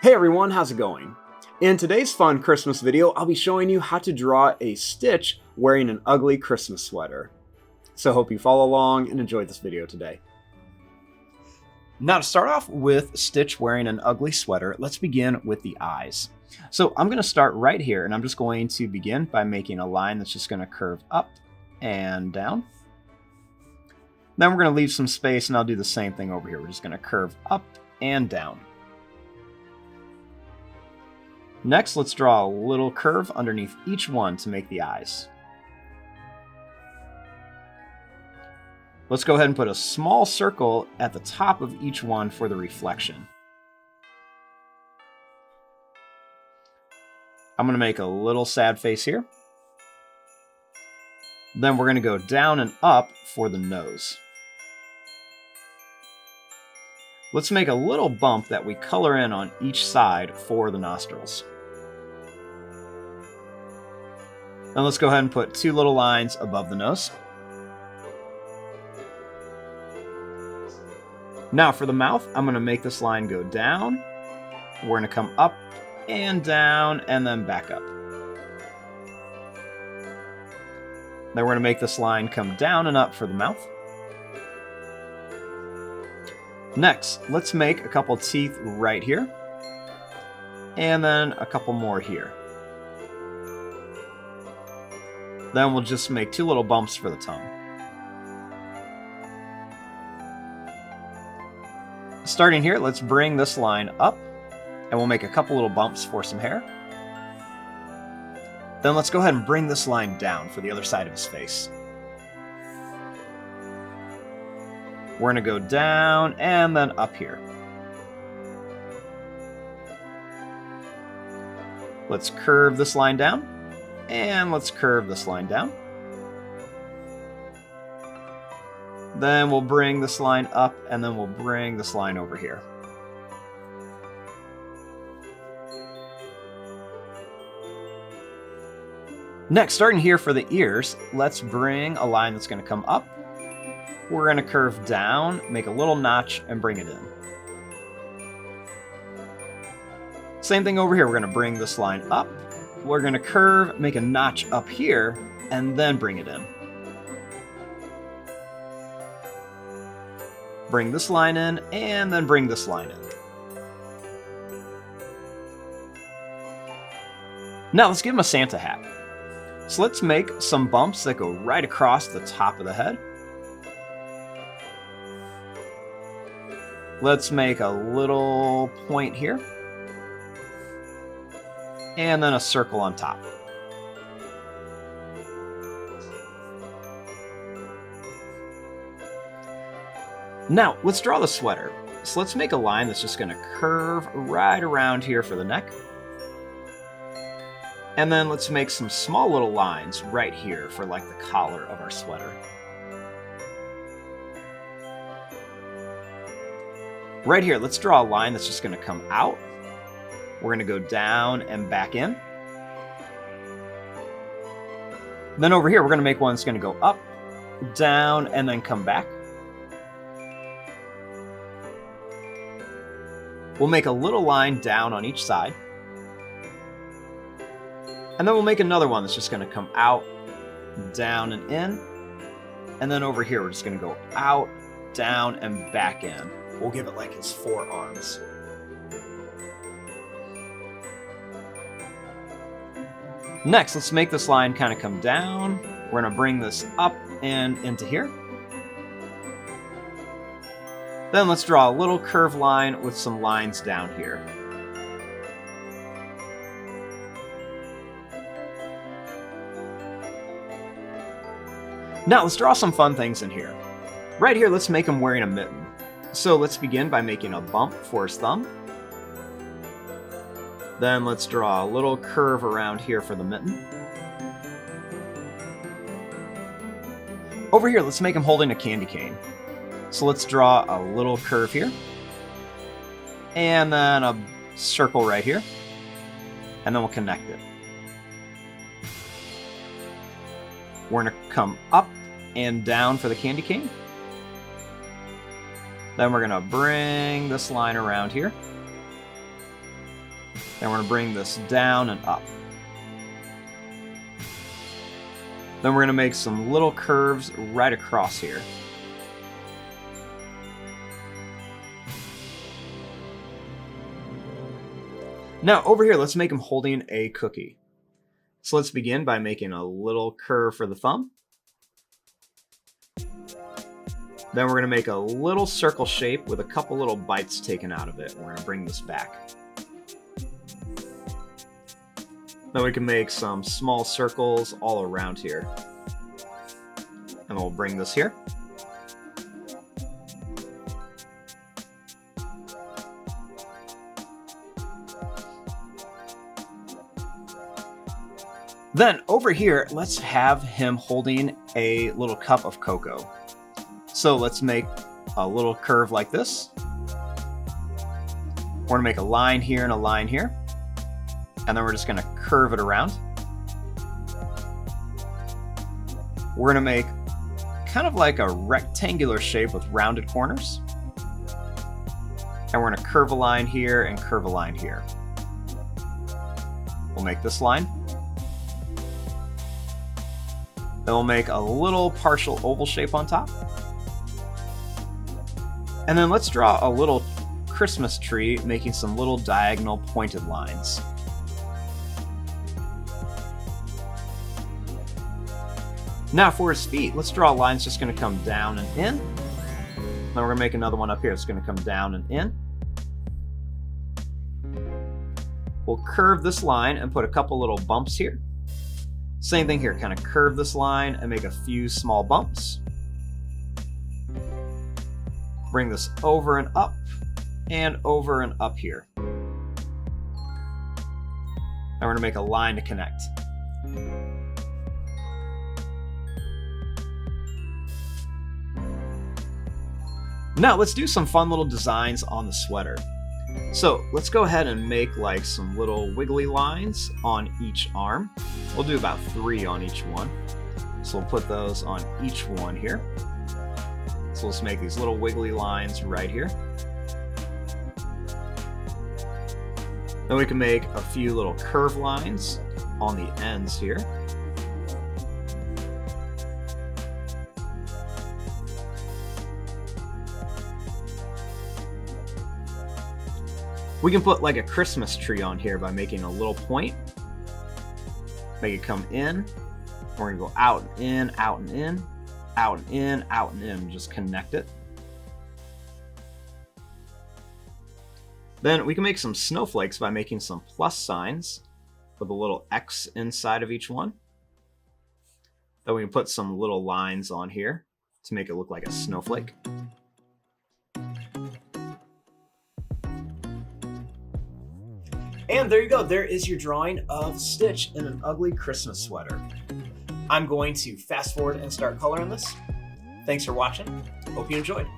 Hey everyone, how's it going? In today's fun Christmas video, I'll be showing you how to draw a Stitch wearing an ugly Christmas sweater. So hope you follow along and enjoy this video today. Now to start off with Stitch wearing an ugly sweater, let's begin with the eyes. So I'm going to start right here, and I'm just going to begin by making a line that's just going to curve up and down. Then we're going to leave some space, and I'll do the same thing over here. We're just going to curve up and down. Next, let's draw a little curve underneath each one to make the eyes. Let's go ahead and put a small circle at the top of each one for the reflection. I'm going to make a little sad face here. Then we're going to go down and up for the nose. Let's make a little bump that we color in on each side for the nostrils. Then let's go ahead and put two little lines above the nose. Now for the mouth, I'm going to make this line go down. We're going to come up and down and then back up. Then we're going to make this line come down and up for the mouth. Next, let's make a couple teeth right here. And then a couple more here. Then we'll just make two little bumps for the tongue. Starting here, let's bring this line up, and we'll make a couple little bumps for some hair. Then let's go ahead and bring this line down for the other side of his face. We're going to go down and then up here. Let's curve this line down. And let's curve this line down. Then we'll bring this line up, and then we'll bring this line over here. Next, starting here for the ears, let's bring a line that's going to come up. We're going to curve down, make a little notch, and bring it in. Same thing over here. We're going to bring this line up. We're going to curve, make a notch up here, and then bring it in. Bring this line in, and then bring this line in. Now let's give him a Santa hat. So let's make some bumps that go right across the top of the head. Let's make a little point here. And then a circle on top. Now, let's draw the sweater. So let's make a line that's just going to curve right around here for the neck. And then let's make some small little lines right here for like the collar of our sweater. Right here, let's draw a line that's just going to come out. We're going to go down and back in. Then over here, we're going to make one that's going to go up, down, and then come back. We'll make a little line down on each side. And then we'll make another one that's just going to come out, down, and in. And then over here, we're just going to go out, down, and back in. We'll give it like his forearms. Next, let's make this line kind of come down. We're going to bring this up and into here. Then let's draw a little curved line with some lines down here. Now let's draw some fun things in here. Right here, let's make him wearing a mitten. So let's begin by making a bump for his thumb. Then let's draw a little curve around here for the mitten. Over here, let's make him holding a candy cane. So let's draw a little curve here. And then a circle right here. And then we'll connect it. We're going to come up and down for the candy cane. Then we're going to bring this line around here. Then we're going to bring this down and up. Then we're going to make some little curves right across here. Now over here, let's make him holding a cookie. So let's begin by making a little curve for the thumb. Then we're going to make a little circle shape with a couple little bites taken out of it. We're going to bring this back. Then we can make some small circles all around here. And we'll bring this here. Then over here, let's have him holding a little cup of cocoa. So let's make a little curve like this. We're going to make a line here and a line here. And then we're just going to curve it around. We're going to make kind of like a rectangular shape with rounded corners. And we're going to curve a line here and curve a line here. We'll make this line. Then we'll make a little partial oval shape on top. And then let's draw a little Christmas tree, making some little diagonal pointed lines. Now for his feet, let's draw a line that's just going to come down and in. Then we're going to make another one up here. It's going to come down and in. We'll curve this line and put a couple little bumps here. Same thing here, kind of curve this line and make a few small bumps. Bring this over and over and up here. And we're going to make a line to connect. Now let's do some fun little designs on the sweater. So let's go ahead and make like some little wiggly lines on each arm. We'll do about 3 on each one. So we'll put those on each one here. So let's make these little wiggly lines right here. Then we can make a few little curve lines on the ends here. We can put like a Christmas tree on here by making a little point. Make it come in. We're gonna go out and in, out and in, out and in, out and in. Just connect it. Then we can make some snowflakes by making some plus signs with a little X inside of each one. Then we can put some little lines on here to make it look like a snowflake. And there you go. There is your drawing of Stitch in an ugly Christmas sweater. I'm going to fast forward and start coloring this. Thanks for watching. Hope you enjoyed.